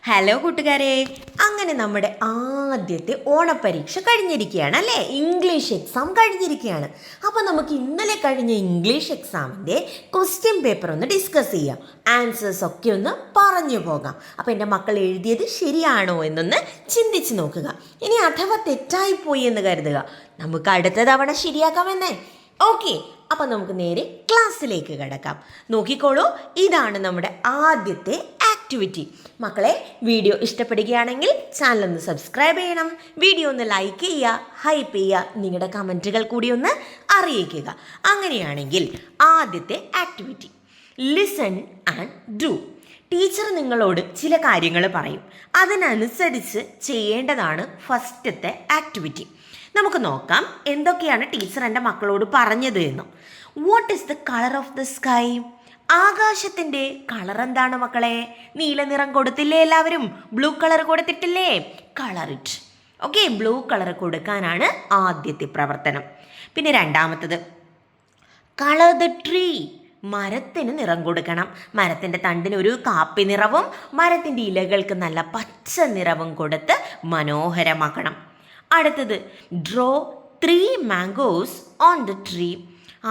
Hello കൂട്ടുകാരെ, അങ്ങനെ നമ്മുടെ ആദ്യത്തെ ഓണപ്പരീക്ഷ കഴിഞ്ഞിരിക്കുകയാണ് അല്ലേ? ഇംഗ്ലീഷ് എക്സാം കഴിഞ്ഞിരിക്കുകയാണ്. അപ്പോൾ നമുക്ക് ഇന്നലെ കഴിഞ്ഞ ഇംഗ്ലീഷ് എക്സാമിൻ്റെ ക്വസ്റ്റ്യൻ പേപ്പർ ഒന്ന് ഡിസ്കസ് ചെയ്യാം. ആൻസേഴ്സ് ഒക്കെ ഒന്ന് പറഞ്ഞു പോകാം. അപ്പോൾ എൻ്റെ മക്കൾ എഴുതിയത് ശരിയാണോ എന്നൊന്ന് ചിന്തിച്ച് നോക്കുക. ഇനി അഥവാ തെറ്റായിപ്പോയി എന്ന് കരുതുക, നമുക്ക് അടുത്ത തവണ ശരിയാക്കാമെന്നേ. ഓക്കെ, അപ്പം നമുക്ക് നേരെ ക്ലാസ്സിലേക്ക് കിടക്കാം. നോക്കിക്കോളൂ, ഇതാണ് നമ്മുടെ ആദ്യത്തെ ആക്ടിവിറ്റി. മക്കളെ, വീഡിയോ ഇഷ്ടപ്പെടുകയാണെങ്കിൽ ചാനൽ ഒന്ന് സബ്സ്ക്രൈബ് ചെയ്യണം, വീഡിയോ ഒന്ന് ലൈക്ക് ചെയ്യുക, ഹൈപ്പ് ചെയ്യുക, നിങ്ങളുടെ കമൻറ്റുകൾ കൂടി ഒന്ന് അറിയിക്കുക. അങ്ങനെയാണെങ്കിൽ ആദ്യത്തെ activity, listen and do. Teacher നിങ്ങളോട് ചില കാര്യങ്ങൾ പറയും, അതിനനുസരിച്ച് ചെയ്യേണ്ടതാണ് ഫസ്റ്റത്തെ ആക്ടിവിറ്റി. നമുക്ക് നോക്കാം എന്തൊക്കെയാണ് ടീച്ചർ എൻ്റെ മക്കളോട് പറഞ്ഞത് എന്ന്. What is the colour of the sky? ആകാശത്തിൻ്റെ കളർ എന്താണ് മക്കളെ? നീല നിറം കൊടുത്തില്ലേ എല്ലാവരും? ബ്ലൂ കളർ കൊടുത്തിട്ടില്ലേ? Colour it. Okay, blue colour കൊടുക്കാനാണ് ആദ്യത്തെ പ്രവർത്തനം. പിന്നെ രണ്ടാമത്തത്, കളർ ദ ട്രീ. മരത്തിന് നിറം കൊടുക്കണം. മരത്തിൻ്റെ തണ്ടിന് ഒരു കാപ്പി നിറവും മരത്തിൻ്റെ ഇലകൾക്ക് നല്ല പച്ച നിറവും കൊടുത്ത് മനോഹരമാക്കണം. അടുത്തത്, draw 3 mangoes on the tree.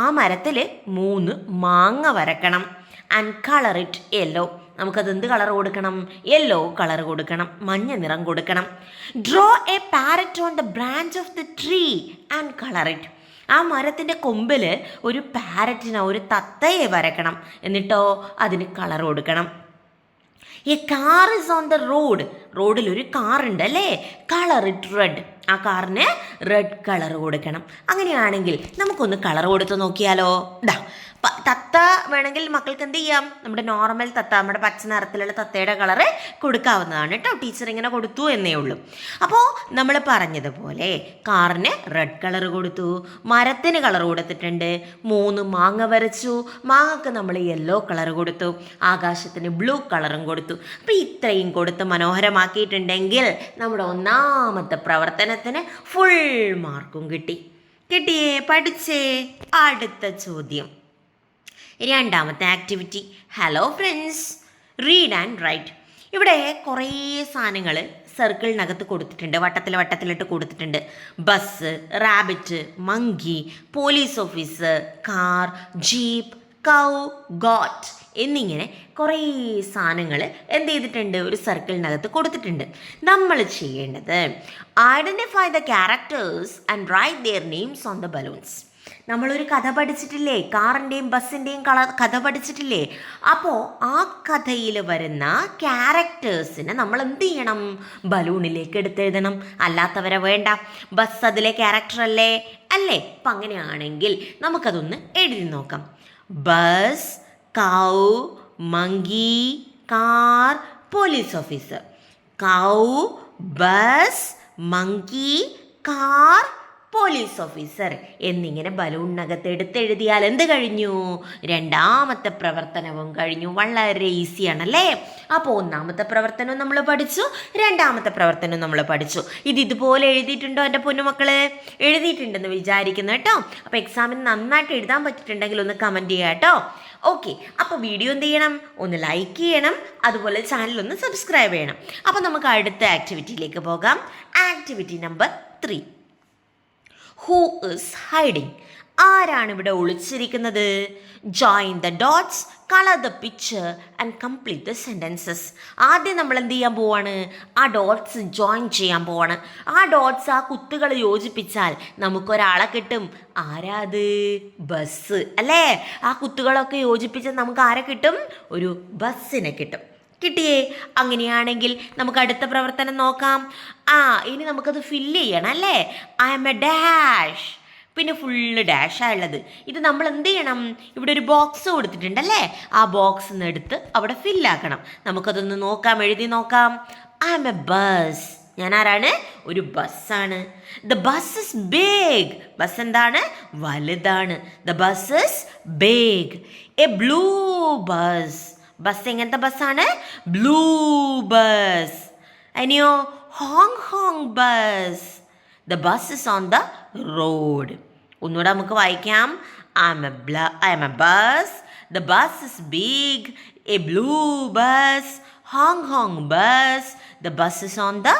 ആ മരത്തിൽ 3 മാങ്ങ വരക്കണം. And colour it yellow. നമുക്കത് എന്ത് കളർ കൊടുക്കണം? യെല്ലോ കളർ കൊടുക്കണം, മഞ്ഞ നിറം കൊടുക്കണം. Draw A parrot on the branch of the tree and colour it. ആ മരത്തിൻ്റെ കൊമ്പിൽ ഒരു പാരറ്റിനെ, ഒരു തത്തയെ വരക്കണം. എന്നിട്ടോ അതിന് കളർ കൊടുക്കണം. A car is on the road. റോഡിൽ ഒരു കാറുണ്ട് അല്ലേ? Colour it red. ആ കാറിന് റെഡ് കളർ കൊടുക്കണം. അങ്ങനെയാണെങ്കിൽ നമുക്കൊന്ന് കളർ കൊടുത്ത് നോക്കിയാലോ? തത്ത വേണമെങ്കിൽ മക്കൾക്ക് എന്ത് ചെയ്യാം? നമ്മുടെ നോർമൽ തത്ത, നമ്മുടെ പച്ച നിറത്തിലുള്ള തത്തയുടെ കളറ് കൊടുക്കാവുന്നതാണ് കേട്ടോ. ടീച്ചർ ഇങ്ങനെ കൊടുത്തു എന്നേ ഉള്ളൂ. അപ്പോൾ നമ്മൾ പറഞ്ഞതുപോലെ കാറിന് റെഡ് കളർ കൊടുത്തു, മരത്തിന് കളർ കൊടുത്തിട്ടുണ്ട്, 3 മാങ്ങ വരച്ചു, മാങ്ങക്ക് നമ്മൾ യെല്ലോ കളർ കൊടുത്തു, ആകാശത്തിന് ബ്ലൂ കളറും കൊടുത്തു. അപ്പോൾ ഇത്രയും കൊടുത്ത് മനോഹരമാക്കിയിട്ടുണ്ടെങ്കിൽ നമ്മുടെ ഒന്നാമത്തെ പ്രവർത്തനത്തിന് ഫുൾ മാർക്കും കിട്ടിയേ? പഠിച്ചേ? അടുത്ത ചോദ്യം, രണ്ടാമത്തെ activity, hello friends, read and write. ഇവിടെ കുറേ സാധനങ്ങൾ സർക്കിളിനകത്ത് കൊടുത്തിട്ടുണ്ട്, വട്ടത്തിലിട്ട് കൊടുത്തിട്ടുണ്ട്. Bus, rabbit, monkey, police officer, car, jeep, cow, goat എന്നിങ്ങനെ കുറേ സാധനങ്ങൾ എന്ത് ചെയ്തിട്ടുണ്ട്? ഒരു സർക്കിളിനകത്ത് കൊടുത്തിട്ടുണ്ട്. നമ്മൾ ചെയ്യേണ്ടത്, identify the characters and write their names on the balloons. നമ്മളൊരു കഥ പഠിച്ചിട്ടില്ലേ? കാറിൻ്റെയും ബസ്സിൻ്റെയും കഥ പഠിച്ചിട്ടില്ലേ? അപ്പോൾ ആ കഥയിൽ വരുന്ന ക്യാരക്ടേഴ്സിനെ നമ്മൾ എന്ത് ചെയ്യണം? ബലൂണിലേക്ക് എടുത്തെഴുതണം. അല്ലാത്തവരെ വേണ്ട. ബസ് അതിലെ ക്യാരക്ടർ അല്ലേ? അപ്പം അങ്ങനെയാണെങ്കിൽ നമുക്കതൊന്ന് എഴുതി നോക്കാം. Bus, cow, monkey, car, police officer. Cow, bus, monkey, car, police officer എന്നിങ്ങനെ ബലൂണിനകത്ത് എടുത്തെഴുതിയാൽ എന്ത് കഴിഞ്ഞു? രണ്ടാമത്തെ പ്രവർത്തനവും കഴിഞ്ഞു. വളരെ ഈസിയാണല്ലേ? അപ്പോൾ ഒന്നാമത്തെ പ്രവർത്തനവും നമ്മൾ പഠിച്ചു, രണ്ടാമത്തെ പ്രവർത്തനവും നമ്മൾ പഠിച്ചു. ഇതുപോലെ എഴുതിയിട്ടുണ്ടോ എൻ്റെ പൊന്നുമക്കള്? എഴുതിയിട്ടുണ്ടെന്ന് വിചാരിക്കുന്നു കേട്ടോ. അപ്പോൾ എക്സാമിന് നന്നായിട്ട് എഴുതാൻ പറ്റിയിട്ടുണ്ടെങ്കിൽ ഒന്ന് കമൻറ്റ് ചെയ്യുക കേട്ടോ. ഓക്കെ, അപ്പോൾ വീഡിയോ എന്ത് ചെയ്യണം? ഒന്ന് ലൈക്ക് ചെയ്യണം, അതുപോലെ ചാനൽ ഒന്ന് സബ്സ്ക്രൈബ് ചെയ്യണം. അപ്പോൾ നമുക്ക് അടുത്ത ആക്ടിവിറ്റിയിലേക്ക് പോകാം. Activity number 3, who is hiding? ആരാണ് ഇവിടെ ഒളിച്ചിരിക്കുന്നത്? Join the dots, colour the picture and complete the sentences. ആദ്യം നമ്മൾ എന്ത് ചെയ്യാൻ പോവാണ്? ആ ഡോട്ട്സ് ജോയിൻ ചെയ്യാൻ പോവാണ്. ആ ഡോട്ട്സ്, ആ കുത്തുകൾ യോജിപ്പിച്ചാൽ നമുക്കൊരാളെ കിട്ടും. ആരാ അത്? ബസ് അല്ലേ? ആ കുത്തുകളൊക്കെ യോജിപ്പിച്ചാൽ നമുക്ക് ആരെ കിട്ടും? ഒരു ബസ്സിനെ കിട്ടിയേ? അങ്ങനെയാണെങ്കിൽ നമുക്ക് അടുത്ത പ്രവർത്തനം നോക്കാം. ഇനി നമുക്കത് ഫില്ല് ചെയ്യണം അല്ലേ? I am A dash. പിന്നെ ഫുള്ള് ഡാഷായുള്ളത്. ഇത് നമ്മൾ എന്ത് ചെയ്യണം? ഇവിടെ ഒരു ബോക്സ് കൊടുത്തിട്ടുണ്ടല്ലേ? ആ ബോക്സ് എടുത്ത് അവിടെ ഫില്ലാക്കണം. നമുക്കതൊന്ന് നോക്കാം, എഴുതി നോക്കാം. I am a bus. ഞാൻ ആരാണ്? ഒരു ബസ്സാണ്. The bus is big. Bus എന്താണ്? വലുതാണ്. The bus is big. A blue bus. Bus എങ്ങനത്തെ ബസ്സാണ്? Blue bus. ഇനിയോ? Honk honk bus. The bus is on the road. ഒന്നുകൂടെ നമുക്ക് വായിക്കാം. I am a bus. The bus is big. A blue bus. Honk honk bus, the bus is on the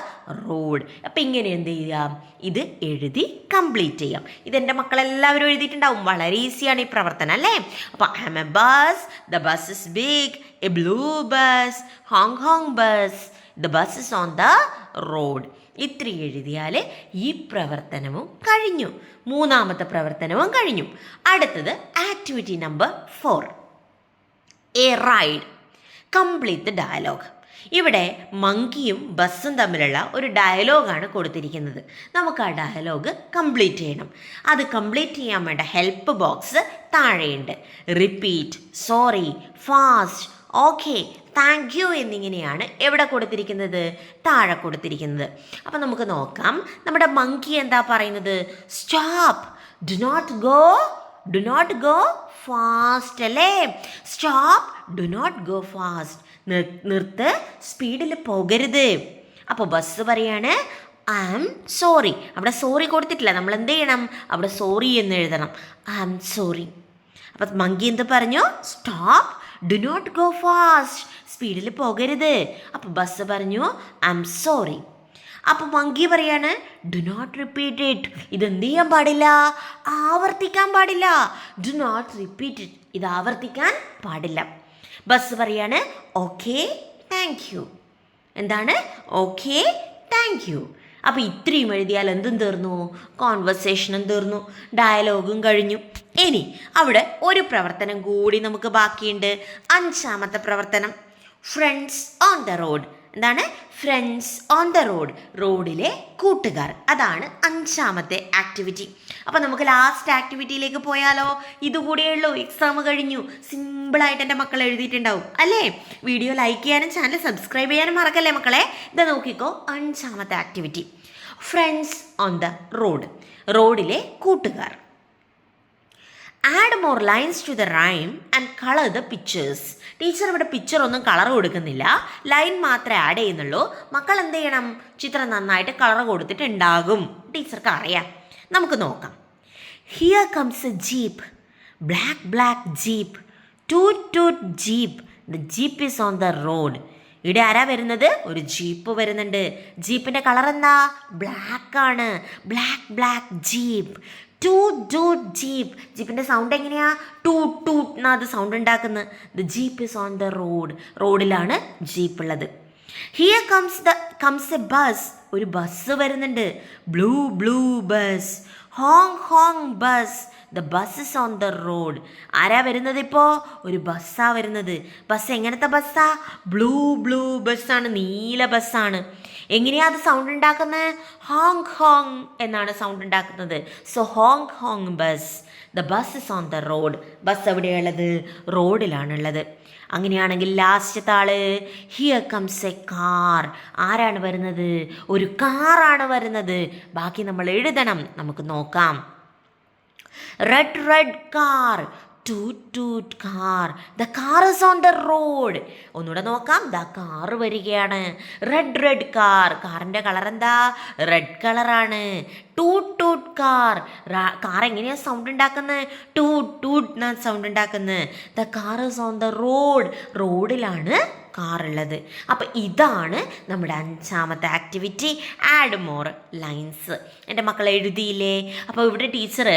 road. അപ്പം ഇങ്ങനെ എന്ത് ചെയ്യാം, ഇത് എഴുതി കംപ്ലീറ്റ് ചെയ്യാം. ഇതെൻ്റെ മക്കളെല്ലാവരും എഴുതിയിട്ടുണ്ടാവും. വളരെ ഈസിയാണ് ഈ പ്രവർത്തനം അല്ലേ. അപ്പോൾ I am a bus, the bus is big, a blue bus, honk honk bus, the bus is on the road. ഇത്രയും എഴുതിയാൽ ഈ പ്രവർത്തനവും കഴിഞ്ഞു. മൂന്നാമത്തെ പ്രവർത്തനവും കഴിഞ്ഞു. അടുത്തത് activity number 4, a ride. Complete the dialogue. ഇവിടെ മങ്കിയും ബസ്സും തമ്മിലുള്ള ഒരു ഡയലോഗാണ് കൊടുത്തിരിക്കുന്നത്. നമുക്ക് ആ ഡയലോഗ് കംപ്ലീറ്റ് ചെയ്യണം. അത് കംപ്ലീറ്റ് ചെയ്യാൻ വേണ്ട ഹെൽപ്പ് ബോക്സ് താഴെയുണ്ട്. Repeat, sorry, fast, okay, thank you എന്നിങ്ങനെയാണ് എവിടെ കൊടുത്തിരിക്കുന്നത്, താഴെ കൊടുത്തിരിക്കുന്നത്. അപ്പം നമുക്ക് നോക്കാം. നമ്മുടെ മങ്കി എന്താ പറയുന്നത്, stop, do not go fast അല്ലേ. Stop, do not go fast, നിർത്ത്, സ്പീഡിൽ പോകരുത്. അപ്പോൾ ബസ് പറയാണ് ഐ ആം സോറി. അവിടെ സോറി കൊടുത്തിട്ടില്ല, നമ്മൾ എന്ത് ചെയ്യണം, അവിടെ സോറി എന്ന് എഴുതണം. I am sorry. അപ്പം മങ്കി എന്ത് പറഞ്ഞു, stop, do not go fast, സ്പീഡിൽ പോകരുത്. അപ്പോൾ ബസ് പറഞ്ഞു ഐ ആം സോറി. അപ്പോൾ മങ്കി പറയാണ് ഡു നോട്ട് റിപ്പീറ്റ് ഇറ്റ്. ഇതെന്ത് ചെയ്യാൻ പാടില്ല, ആവർത്തിക്കാൻ പാടില്ല. ഡു നോട്ട് റിപ്പീറ്റ് ഇറ്റ്, ഇത് ആവർത്തിക്കാൻ പാടില്ല. ബസ് പറയാണ് ഓക്കെ, താങ്ക് യു. എന്താണ്, ഓക്കെ, താങ്ക് യു. അപ്പോൾ ഇത്രയും എഴുതിയാൽ എന്തും തീർന്നു, കോൺവെർസേഷനും തീർന്നു, ഡയലോഗും കഴിഞ്ഞു. ഇനി അവിടെ ഒരു പ്രവർത്തനം കൂടി നമുക്ക് ബാക്കിയുണ്ട്. 5ാമത്തെ പ്രവർത്തനം, ഫ്രണ്ട്സ് ഓൺ ദ റോഡ്. എന്താണ്, ഫ്രണ്ട്സ് ഓൺ ദ റോഡ്, റോഡിലെ കൂട്ടുകാർ. അതാണ് 5ാമത്തെ ആക്ടിവിറ്റി. അപ്പോൾ നമുക്ക് ലാസ്റ്റ് ആക്ടിവിറ്റിയിലേക്ക് പോയാലോ. ഇതുകൂടിയേ ഉള്ളൂ, എക്സാം കഴിഞ്ഞു. സിമ്പിളായിട്ട് എൻ്റെ മക്കൾ എഴുതിയിട്ടുണ്ടാവും അല്ലേ. വീഡിയോ ലൈക്ക് ചെയ്യാനും ചാനൽ സബ്സ്ക്രൈബ് ചെയ്യാനും മറക്കല്ലേ മക്കളെ. ഇത് നോക്കിക്കോ, 5ാമത്തെ activity, friends on the road, റോഡിലെ കൂട്ടുകാർ. Add more lines to the rhyme and colour the pictures. Teacher ഇവിടെ പിക്ചർ ഒന്നും കളർ കൊടുക്കുന്നില്ല, ലൈൻ മാത്രമേ ആഡ് ചെയ്യുന്നുള്ളൂ. മക്കൾ എന്ത് ചെയ്യണം, ചിത്രം നന്നായിട്ട് കളർ കൊടുത്തിട്ടുണ്ടാകും, ടീച്ചർക്ക് അറിയാം. നമുക്ക് നോക്കാം. Here comes a jeep, black jeep, toot jeep, the jeep is on the road. ഇവിടെ ആരാ വരുന്നത്, ഒരു ജീപ്പ് വരുന്നുണ്ട്. ജീപ്പിൻ്റെ കളർ എന്താ, ബ്ലാക്ക് ആണ്. Black jeep. ടൂട്ട് ജീപ്പ്, ജീപ്പിൻ്റെ സൗണ്ട് എങ്ങനെയാ, ടൂട്ട് എന്നാ അത് സൗണ്ട് ഉണ്ടാക്കുന്നത്. The jeep is on the road, റോഡിലാണ് ജീപ്പ് ഉള്ളത്. ഹിയർ കംസ് എ ബസ്, ഒരു ബസ് വരുന്നുണ്ട്. Blue bus, honk bus, the bus is on the road. ആരാ വരുന്നത്, ഇപ്പോൾ ഒരു ബസ്സാ വരുന്നത്. ബസ് എങ്ങനത്തെ ബസ്സാ, ബ്ലൂ ബസ്സാണ്, നീല ബസ്സാണ്. എങ്ങനെയാ അത് സൗണ്ട് ഉണ്ടാക്കുന്നത്, ഹോങ് എന്നാണ് സൗണ്ട് ഉണ്ടാക്കുന്നത്. So honk bus, the bus is on the road. Bus എവിടെയുള്ളത്, റോഡിലാണുള്ളത്. അങ്ങനെയാണെങ്കിൽ ലാസ്റ്റത്തെ ആള്, ഹിയർ കംസ് എ കാർ. ആരാണ് വരുന്നത്, ഒരു കാറാണ് വരുന്നത്. ബാക്കി നമ്മൾ എഴുതണം, നമുക്ക് നോക്കാം. Red car, toot car, the car is on the road. ഒന്നുകൂടെ നോക്കാം, ദ കാർ വരികയാണ്. റെഡ് കാർ, കാറിൻ്റെ കളർ എന്താ, റെഡ് കളറാണ്. ടൂട്ട് കാർ, കാർ എങ്ങനെയാ സൗണ്ട് ഉണ്ടാക്കുന്നത്, ടൂട്ട് എന്നാണ് സൗണ്ട് ഉണ്ടാക്കുന്നത്. The car is on the road, റോഡിലാണ് കാറുള്ളത്. അപ്പം ഇതാണ് നമ്മുടെ 5ാമത്തെ ആക്ടിവിറ്റി, ആഡ് മോർ ലൈൻസ്. എൻ്റെ മക്കൾ എഴുതിയില്ലേ. അപ്പോൾ ഇവിടെ ടീച്ചർ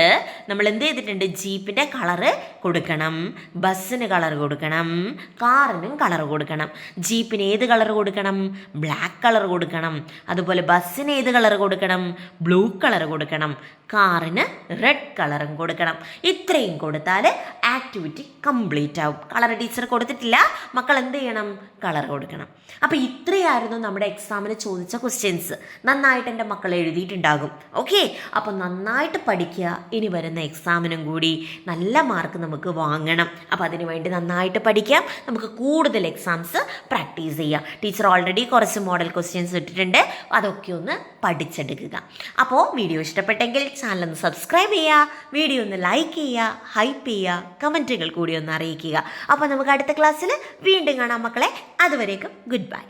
നമ്മൾ എന്ത് ചെയ്തിട്ടുണ്ട്, ജീപ്പിൻ്റെ കളറ് കൊടുക്കണം, ബസ്സിന് കളർ കൊടുക്കണം, കാറിനും കളർ കൊടുക്കണം. ജീപ്പിന് ഏത് കളർ കൊടുക്കണം, ബ്ലാക്ക് കളർ കൊടുക്കണം. അതുപോലെ ബസ്സിന് ഏത് കളർ കൊടുക്കണം, ബ്ലൂ കളർ കൊടുക്കണം. കാറിന് റെഡ് കളറും കൊടുക്കണം. ഇത്രയും കൊടുത്താൽ ആക്ടിവിറ്റി കംപ്ലീറ്റ് ആവും. കളർ ടീച്ചർ കൊടുത്തിട്ടില്ല, മക്കൾ എന്ത് ചെയ്യണം, കളർ കൊടുക്കണം. അപ്പോൾ ഇത്രയായിരുന്നു നമ്മുടെ എക്സാമിന് ചോദിച്ച ക്വസ്റ്റ്യൻസ്. നന്നായിട്ട് എൻ്റെ മക്കൾ എഴുതിയിട്ടുണ്ടാകും. ഓക്കെ, അപ്പോൾ നന്നായിട്ട് പഠിക്കുക. ഇനി വരുന്ന എക്സാമിനും കൂടി നല്ല മാർക്ക് നമുക്ക് വാങ്ങണം. അപ്പോൾ അതിന് വേണ്ടി നന്നായിട്ട് പഠിക്കാം. നമുക്ക് കൂടുതൽ എക്സാംസ് പ്രാക്ടീസ് ചെയ്യാം. ടീച്ചർ ഓൾറെഡി കുറച്ച് മോഡൽ ക്വസ്റ്റ്യൻസ് ഇട്ടിട്ടുണ്ട്, അതൊക്കെ ഒന്ന് പഠിച്ചെടുക്കുക. അപ്പോൾ വീഡിയോ ഇഷ്ടപ്പെട്ടെങ്കിൽ ചാനൽ ഒന്ന് സബ്സ്ക്രൈബ് ചെയ്യുക, വീഡിയോ ഒന്ന് ലൈക്ക് ചെയ്യുക, ഹൈപ്പ് ചെയ്യുക, കമൻറ്റുകൾ കൂടി ഒന്ന് അറിയിക്കുക. അപ്പോൾ നമുക്ക് അടുത്ത ക്ലാസ്സിൽ വീണ്ടും കാണാം മക്കളെ. അതുവരേക്കും ഗുഡ് ബൈ.